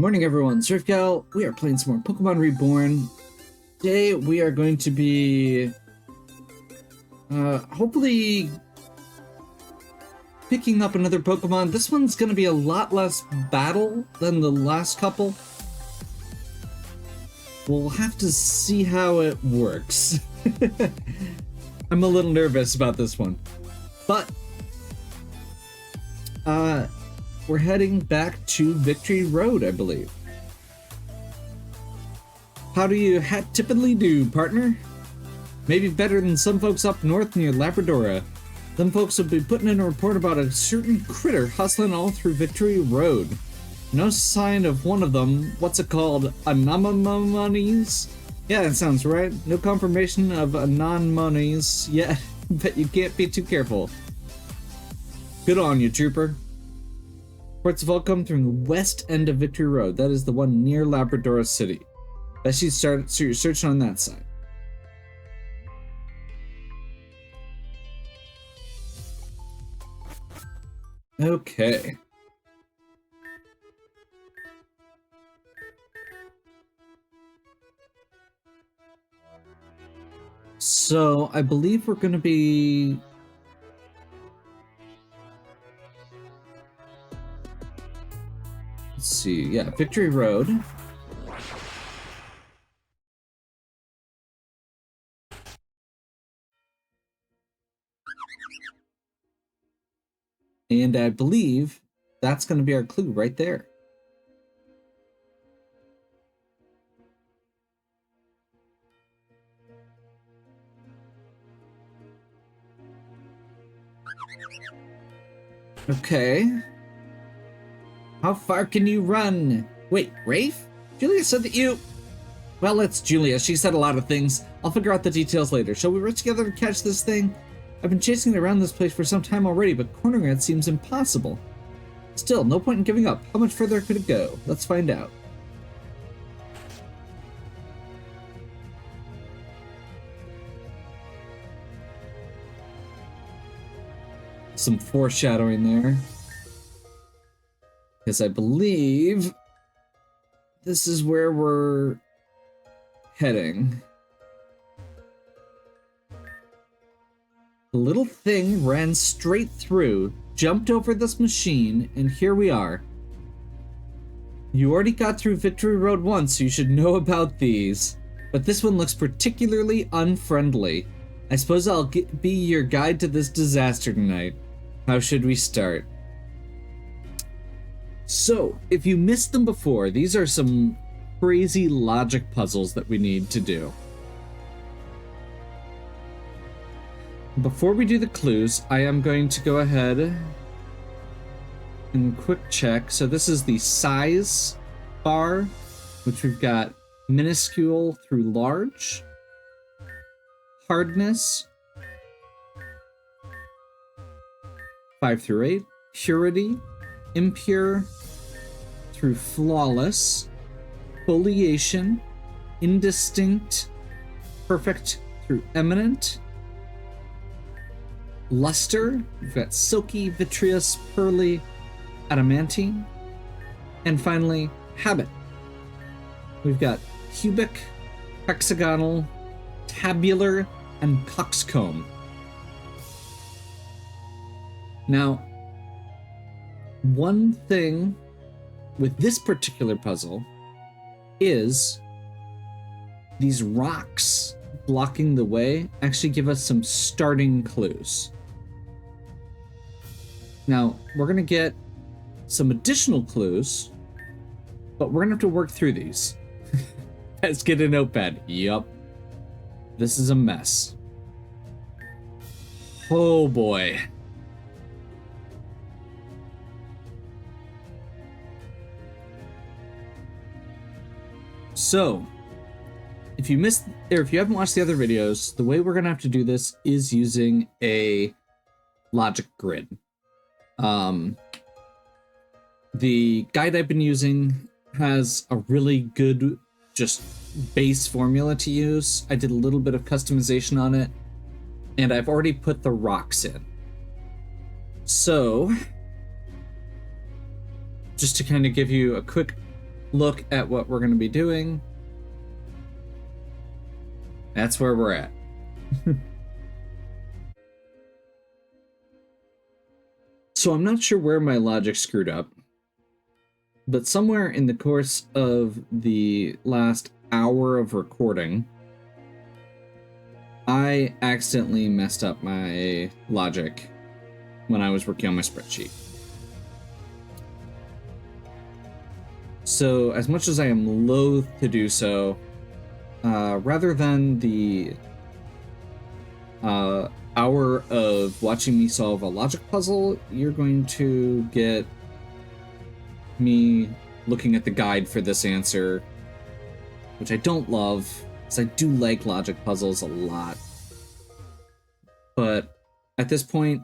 Morning everyone, Surfgal. We are playing some more Pokémon Reborn. Today we are going to be hopefully picking up another Pokemon. This one's going to be a lot less battle than the last couple. We'll have to see how it works. I'm a little nervous about this one. But we're heading back to Victory Road, I believe. How do you typically do, partner? Maybe better than some folks up north near Labradora. Them folks will be putting in a report about a certain critter hustling all through Victory Road. No sign of one of them. What's it called? Anomalies? Yeah, that sounds right. No confirmation of anomalies yet, but you can't be too careful. Good on you, trooper. Reports have all come from the west end of Victory Road. That is the one near Labradora City. Best you start searching on that side. Okay. So, I believe we're going to be... Let's see, yeah, Victory Road. And I believe that's going to be our clue right there. Okay. How far can you run? Wait, Rafe? Julia said that you... Well, it's Julia. She said a lot of things. I'll figure out the details later. Shall we rush together to catch this thing? I've been chasing it around this place for some time already, but cornering it seems impossible. Still, no point in giving up. How much further could it go? Let's find out. Some foreshadowing there. Because I believe this is where we're heading. The little thing ran straight through, jumped over this machine, and here we are. You already got through Victory Road once, so you should know about these. But this one looks particularly unfriendly. I suppose I'll be your guide to this disaster tonight. How should we start? So, if you missed them before, these are some crazy logic puzzles that we need to do. Before we do the clues, I am going to go ahead and quick check. So this is the size bar, which we've got minuscule through large, hardness, 5 through 8, purity, impure through flawless, foliation, indistinct, perfect through eminent, luster, we've got silky, vitreous, pearly, adamantine, and finally habit. We've got cubic, hexagonal, tabular, and coxcomb. Now, one thing with this particular puzzle is these rocks blocking the way actually give us some starting clues. Now, we're going to get some additional clues, but we're going to have to work through these. Let's get a notepad. Yup. This is a mess. Oh boy. So, if you missed, or if you haven't watched the other videos, the way we're going to have to do this is using a logic grid. The guide I've been using has a really good just base formula to use. I did a little bit of customization on it, and I've already put the rocks in. So, just to kind of give you a quick look at what we're going to be doing, that's where we're at. So I'm not sure where my logic screwed up, but somewhere in the course of the last hour of recording, I accidentally messed up my logic when I was working on my spreadsheet. So as much as I am loath to do so, rather than the hour of watching me solve a logic puzzle, you're going to get me looking at the guide for this answer, which I don't love, because I do like logic puzzles a lot. But at this point,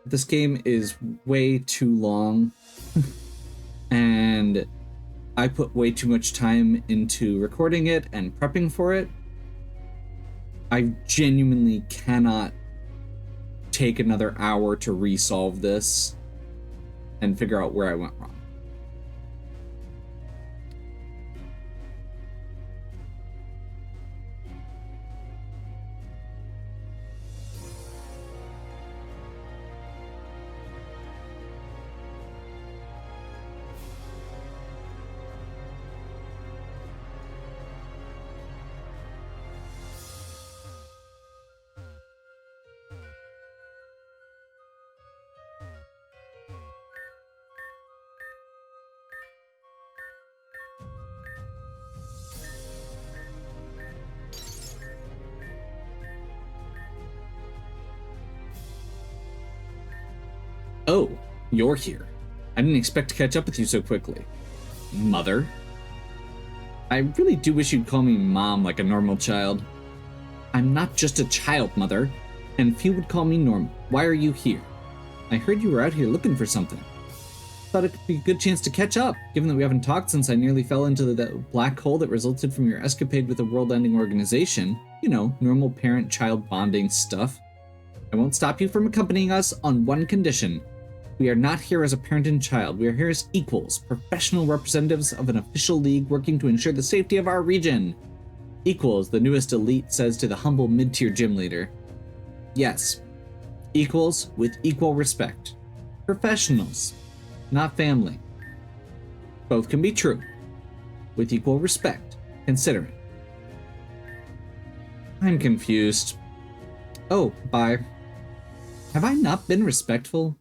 this game is way too long, and I put way too much time into recording it and prepping for it. I genuinely cannot take another hour to resolve this and figure out where I went wrong. Oh, you're here. I didn't expect to catch up with you so quickly. Mother? I really do wish you'd call me Mom like a normal child. I'm not just a child, Mother, and few would call me normal. Why are you here? I heard you were out here looking for something. Thought it could be a good chance to catch up, given that we haven't talked since I nearly fell into the black hole that resulted from your escapade with the world-ending organization. You know, normal parent-child bonding stuff. I won't stop you from accompanying us on one condition. We are not here as a parent and child. We are here as equals, professional representatives of an official league working to ensure the safety of our region. Equals, the newest elite says to the humble mid-tier gym leader. Yes, equals with equal respect. Professionals, not family. Both can be true. With equal respect, consider it. I'm confused. Oh, bye. Have I not been respectful?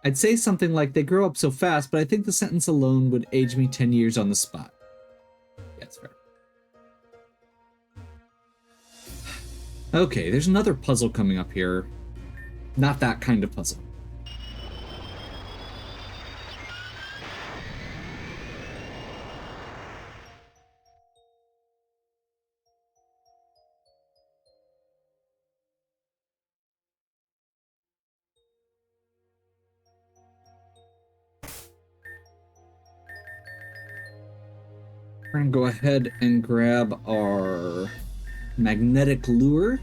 I'd say something like, they grow up so fast, but I think the sentence alone would age me 10 years on the spot. Yeah, that's fair. Okay, there's another puzzle coming up here. Not that kind of puzzle. We're gonna go ahead and grab our magnetic lure.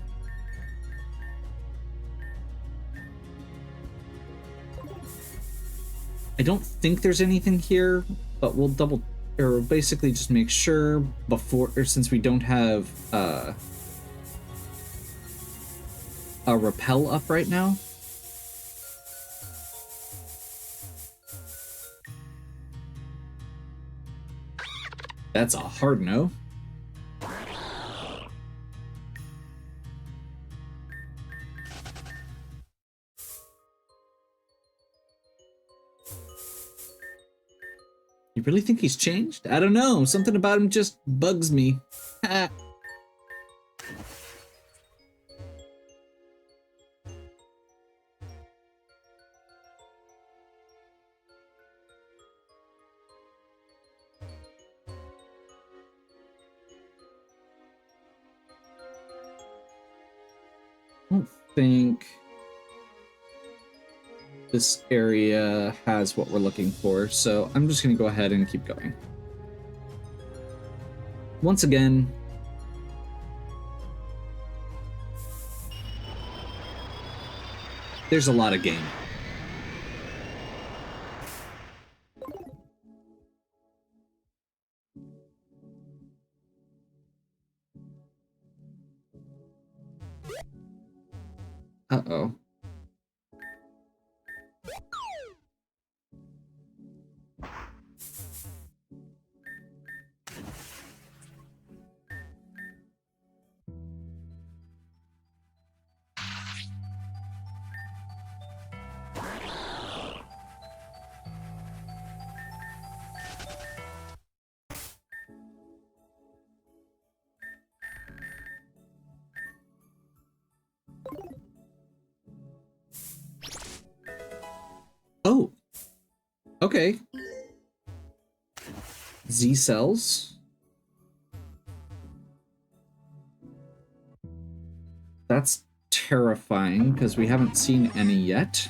I don't think there's anything here, but we'll basically just make sure before, or since we don't have a rappel up right now. That's a hard no. You really think he's changed? I don't know. Something about him just bugs me. Ha. I don't think this area has what we're looking for, so I'm just going to go ahead and keep going. Once again, There's a lot of game. Uh-oh. Oh. Okay. Z cells. That's terrifying because we haven't seen any yet.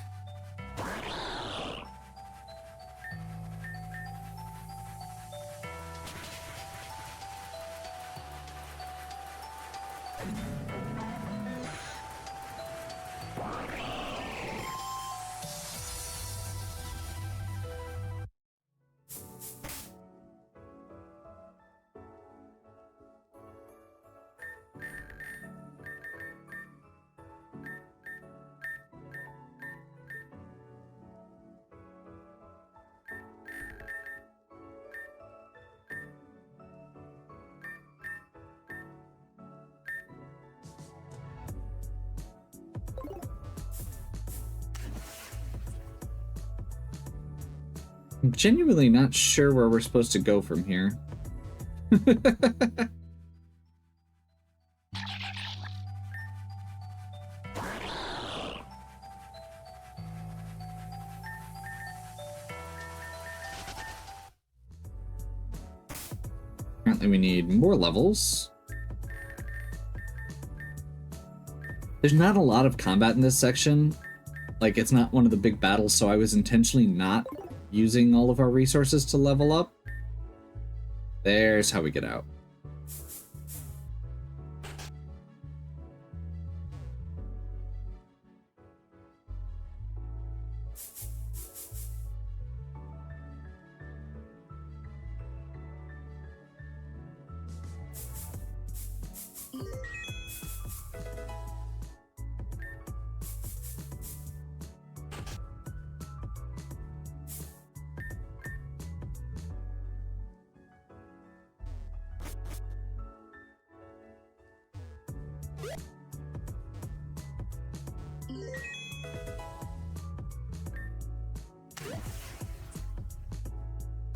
I'm genuinely not sure where we're supposed to go from here. Apparently we need more levels. There's not a lot of combat in this section. Like, it's not one of the big battles, so I was intentionally not using all of our resources to level up. There's how we get out.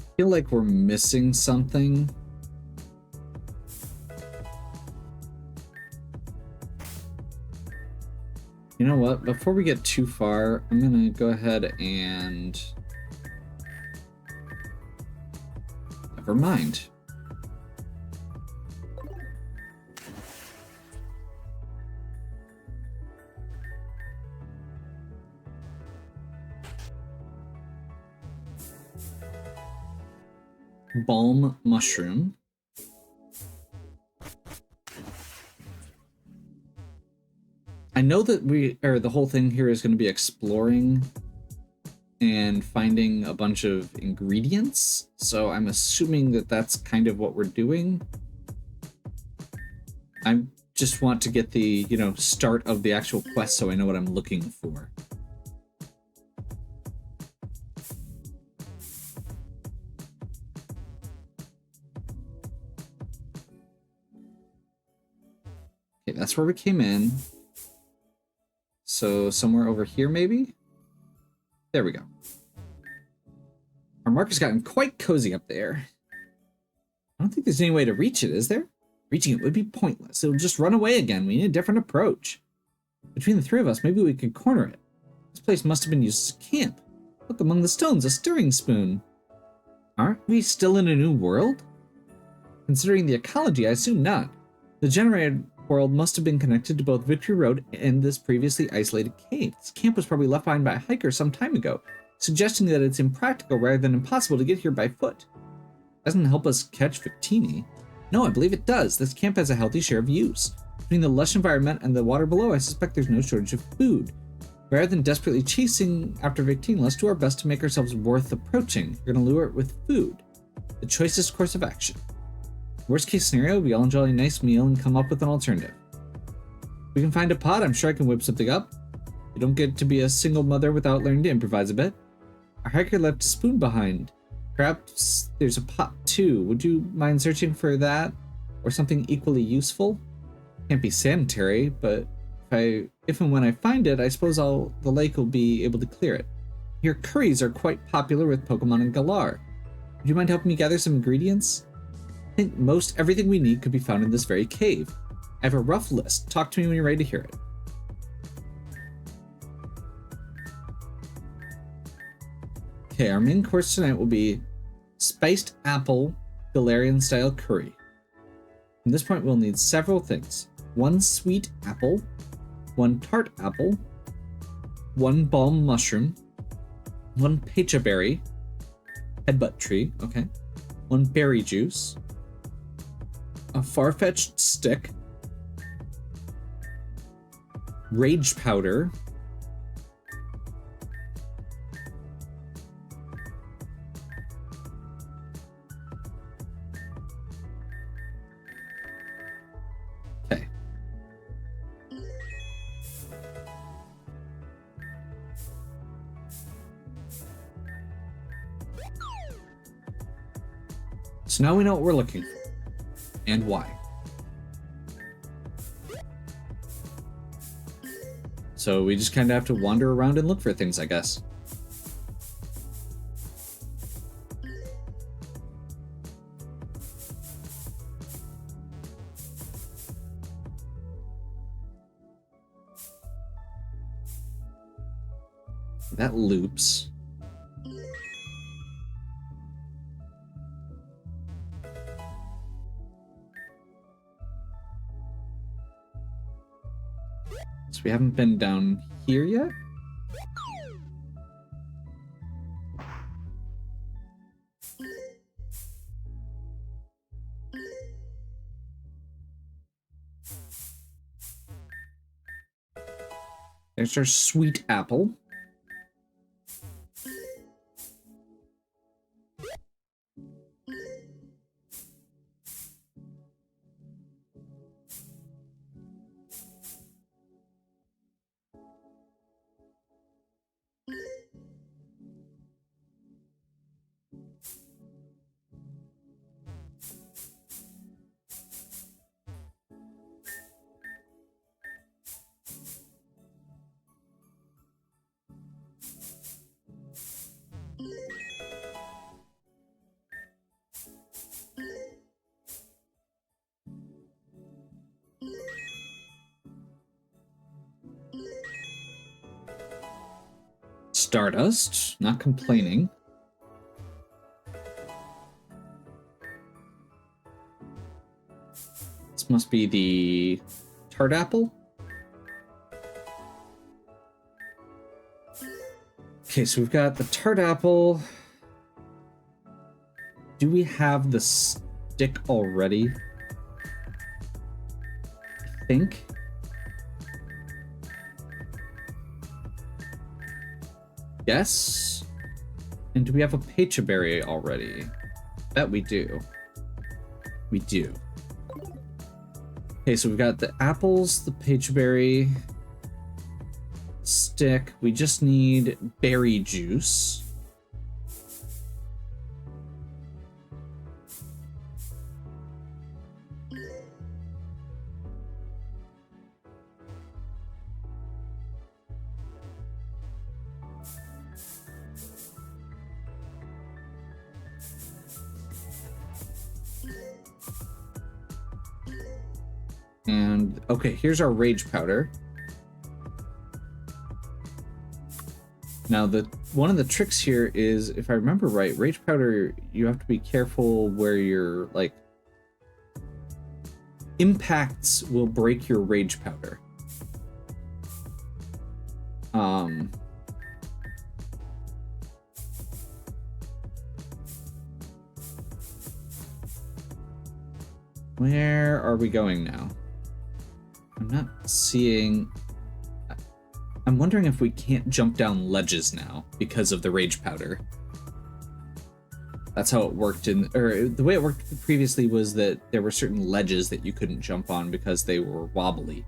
I feel like we're missing something. You know what? Before we get too far, I'm gonna go ahead and... Never mind. Balm mushroom. I know that the whole thing here is going to be exploring and finding a bunch of ingredients, so I'm assuming that that's kind of what we're doing. I just want to get the, start of the actual quest so I know what I'm looking for. Okay, that's where we came in. So somewhere over here, maybe? There we go. Our marker's gotten quite cozy up there. I don't think there's any way to reach it, is there? Reaching it would be pointless. It'll just run away again. We need a different approach. Between the three of us, maybe we could corner it. This place must have been used as a camp. Look, among the stones, a stirring spoon. Aren't we still in a new world? Considering the ecology, I assume not. The generated world must have been connected to both Victory Road and this previously isolated cave. This camp was probably left behind by a hiker some time ago, suggesting that it's impractical rather than impossible to get here by foot. Doesn't help us catch Victini. No, I believe it does. This camp has a healthy share of use. Between the lush environment and the water below, I suspect there's no shortage of food. Rather than desperately chasing after Victini, let's do our best to make ourselves worth approaching. We're gonna lure it with food. The choicest course of action. Worst case scenario, we all enjoy a nice meal and come up with an alternative. We can find a pot, I'm sure I can whip something up. You don't get to be a single mother without learning to improvise a bit. Our hiker left a spoon behind. Perhaps there's a pot too. Would you mind searching for that? Or something equally useful? Can't be sanitary, but if and when I find it, I suppose the lake will be able to clear it. Your curries are quite popular with Pokemon and Galar. Would you mind helping me gather some ingredients? I think most everything we need could be found in this very cave. I have a rough list. Talk to me when you're ready to hear it. Okay, our main course tonight will be spiced apple Galarian style curry. From this point, we'll need several things. 1 sweet apple, 1 tart apple, 1 balm mushroom, 1 pecha berry, headbutt tree, okay, 1 berry juice, a far-fetched stick, rage powder, okay. So now we know what we're looking for and why. So we just kind of have to wander around and look for things, I guess. That loops. So we haven't been down here yet? There's our sweet apple. Stardust, not complaining. This must be the tart apple. Okay, so we've got the tart apple. Do we have the stick already? I think. Yes. And do we have a pecha berry already? Bet we do. We do. Okay, so we've got the apples, the pecha berry, stick. We just need berry juice. And okay, here's our rage powder. Now one of the tricks here is, if I remember right, rage powder, you have to be careful where your like impacts will break your rage powder. Where are we going now? I'm not seeing... I'm wondering if we can't jump down ledges now because of the rage powder. That's how it worked or the way it worked previously was that there were certain ledges that you couldn't jump on because they were wobbly.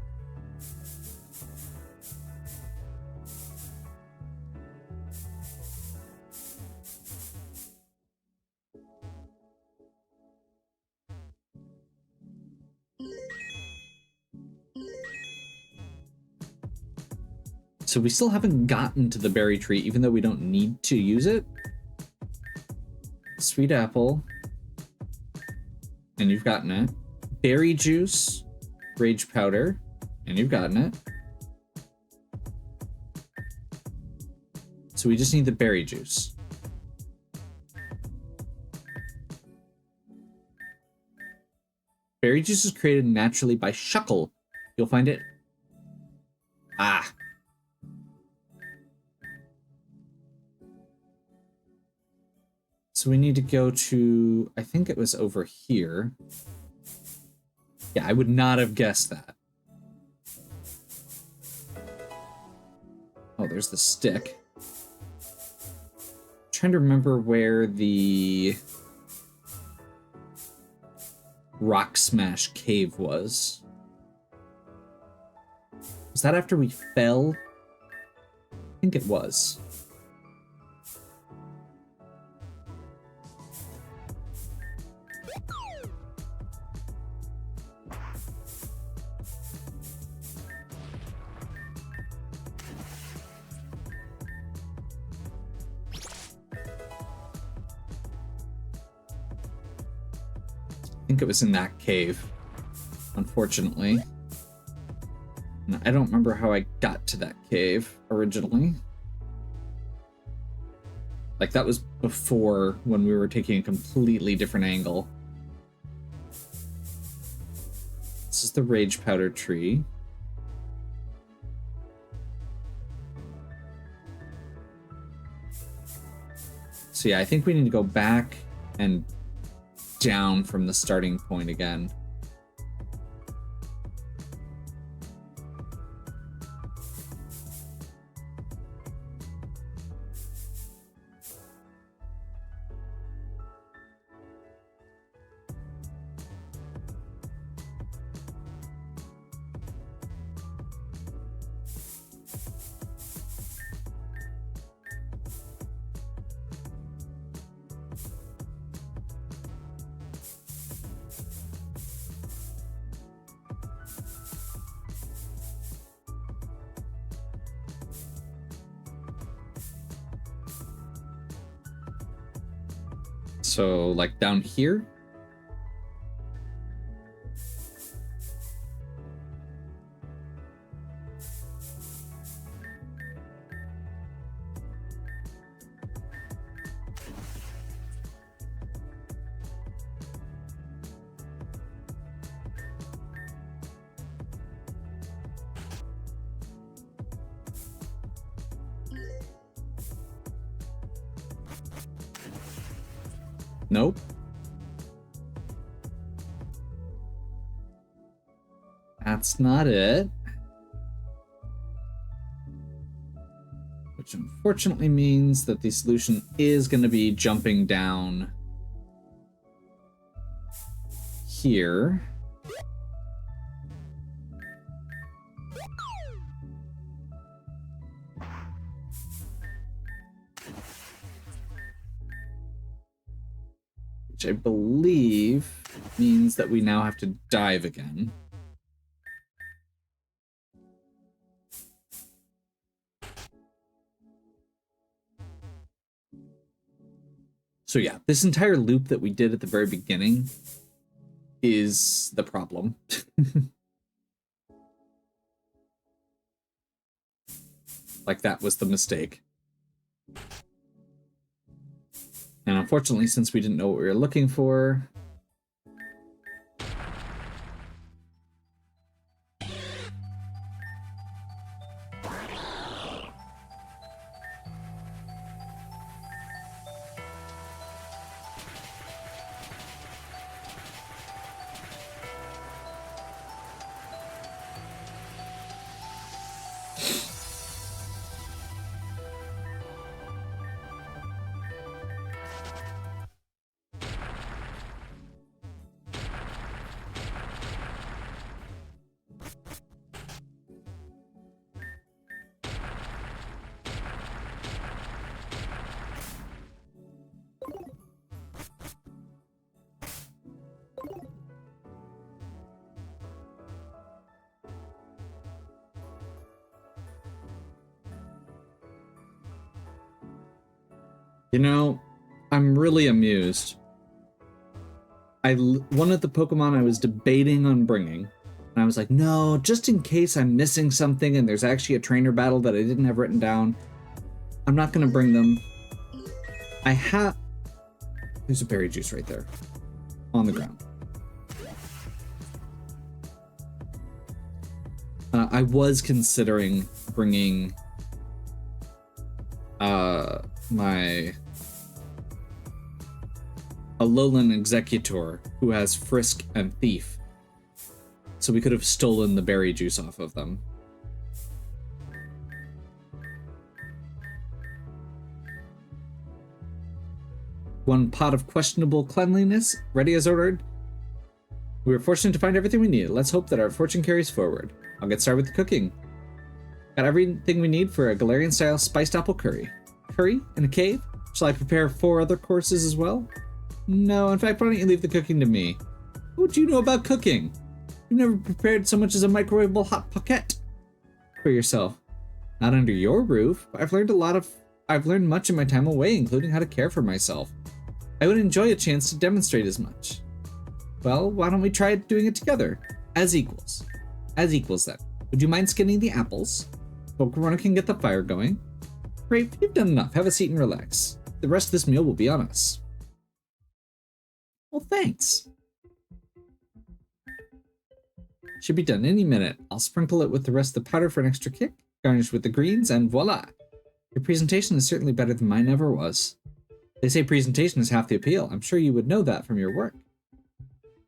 So we still haven't gotten to the berry tree, even though we don't need to use it. Sweet apple. And you've gotten it. Berry juice. Rage powder. And you've gotten it. So we just need the berry juice. Berry juice is created naturally by Shuckle. You'll find it. Ah. So we need to go to, I think it was over here. Yeah, I would not have guessed that. Oh, there's the stick. I'm trying to remember where the Rock Smash cave was. Was that after we fell? I think it was. I think it was in that cave, unfortunately. And I don't remember how I got to that cave originally. Like, that was before when we were taking a completely different angle. This is the Rage Powder tree. So yeah, I think we need to go back and down from the starting point again. So, like, down here? Nope. That's not it. Which unfortunately means that the solution is going to be jumping down here. Which I believe means that we now have to dive again. So yeah, this entire loop that we did at the very beginning is the problem. Like, that was the mistake. And unfortunately, since we didn't know what we were looking for... You know, I'm really amused. One of the Pokemon I was debating on bringing, and I was like, no, just in case I'm missing something and there's actually a trainer battle that I didn't have written down, I'm not going to bring them. There's a berry juice right there on the ground. I was considering bringing my Alolan Executor who has Frisk and Thief, so we could have stolen the berry juice off of them. One pot of questionable cleanliness, ready as ordered. We were fortunate to find everything we needed. Let's hope that our fortune carries forward. I'll get started with the cooking. Got everything we need for a Galarian-style spiced apple curry. Curry in a cave? Shall I prepare 4 other courses as well? No, in fact, why don't you leave the cooking to me? What do you know about cooking? You've never prepared so much as a microwavable hot pocket for yourself. Not under your roof. I've learned much in my time away, including how to care for myself. I would enjoy a chance to demonstrate as much. Well, why don't we try doing it together? As equals. As equals, then. Would you mind skinning the apples? Pokemon can get the fire going. Great, you've done enough. Have a seat and relax. The rest of this meal will be on us. Well, thanks. Should be done any minute. I'll sprinkle it with the rest of the powder for an extra kick, garnish with the greens, and voila! Your presentation is certainly better than mine ever was. They say presentation is half the appeal. I'm sure you would know that from your work.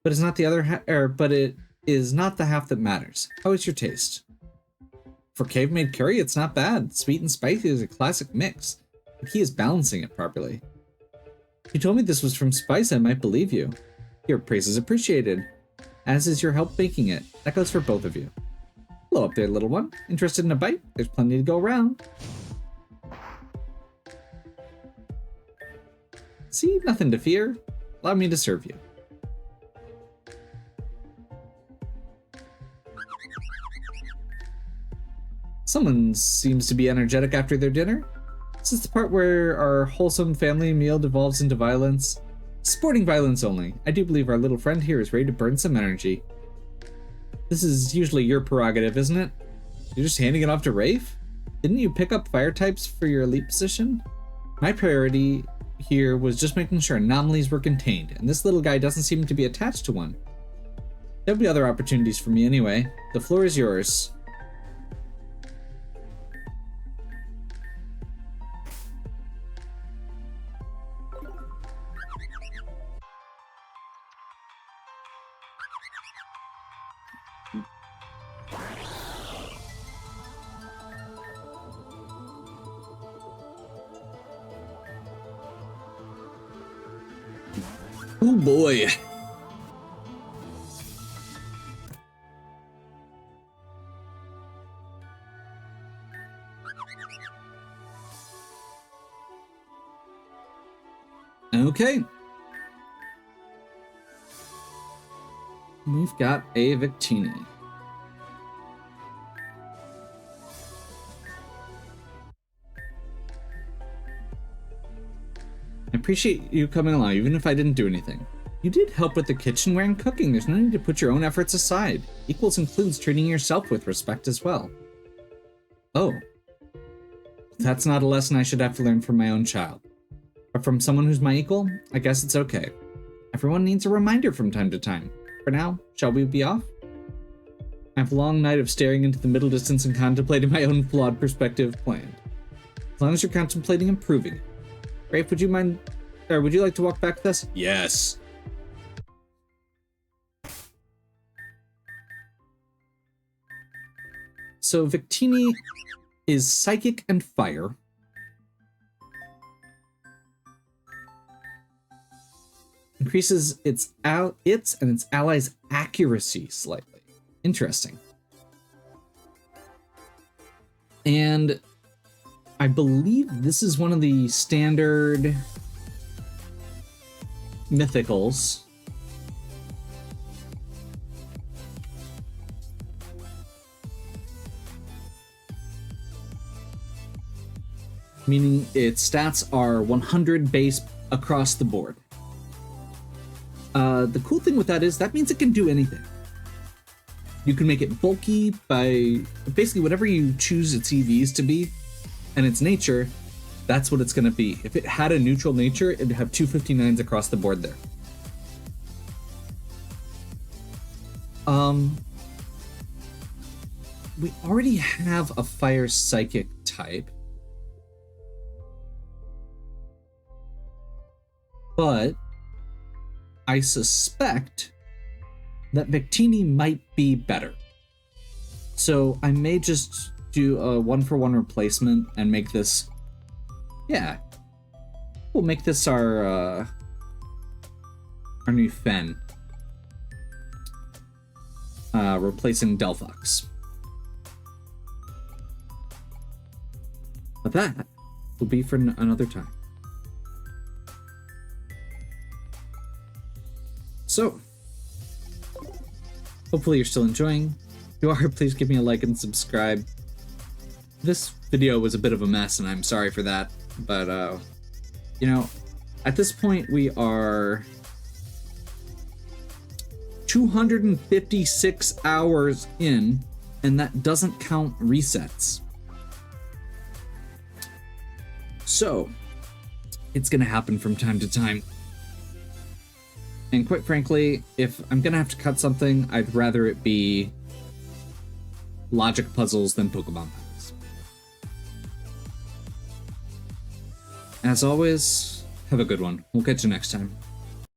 But it's not the but it is not the half that matters. How is your taste? For cave-made curry, it's not bad. Sweet and spicy is a classic mix. The key is balancing it properly. If you told me this was from spice, I might believe you. Your praise is appreciated, as is your help making it. That goes for both of you. Hello up there, little one. Interested in a bite? There's plenty to go around. See, nothing to fear. Allow me to serve you. Someone seems to be energetic after their dinner. This is the part where our wholesome family meal devolves into violence. Sporting violence only. I do believe our little friend here is ready to burn some energy. This is usually your prerogative, isn't it? You're just handing it off to Rafe? Didn't you pick up fire types for your elite position? My priority here was just making sure anomalies were contained, and this little guy doesn't seem to be attached to one. There'll be other opportunities for me anyway. The floor is yours. Oh boy. Okay. We've got a Victini. I appreciate you coming along, even if I didn't do anything. You did help with the kitchenware and cooking. There's no need to put your own efforts aside. Equals includes treating yourself with respect as well. Oh. That's not a lesson I should have to learn from my own child. But from someone who's my equal, I guess it's okay. Everyone needs a reminder from time to time. For now, shall we be off? I have a long night of staring into the middle distance and contemplating my own flawed perspective planned. As long as you're contemplating improving it. Rafe, would you like to walk back with us? Yes. So Victini is psychic and fire. Increases its and its allies' accuracy slightly. Interesting. And I believe this is one of the standard mythicals. meaning its stats are 100 base across the board. The cool thing with that is that means it can do anything. You can make it bulky by basically whatever you choose its EVs to be, and its nature, that's what it's going to be. If it had a neutral nature, it'd have 259s across the board there. We already have a fire psychic type, but I suspect that Victini might be better. So I may just do a 1-for-1 replacement and make this, yeah, we'll make this our new Fen, replacing Delphox. But that will be for another time. So, hopefully you're still enjoying. If you are, please give me a like and subscribe. This video was a bit of a mess, and I'm sorry for that. But, you know, at this point we are 256 hours in, and that doesn't count resets. So, it's gonna happen from time to time. And quite frankly, if I'm gonna have to cut something, I'd rather it be logic puzzles than Pokemon puzzles. As always, have a good one. We'll catch you next time.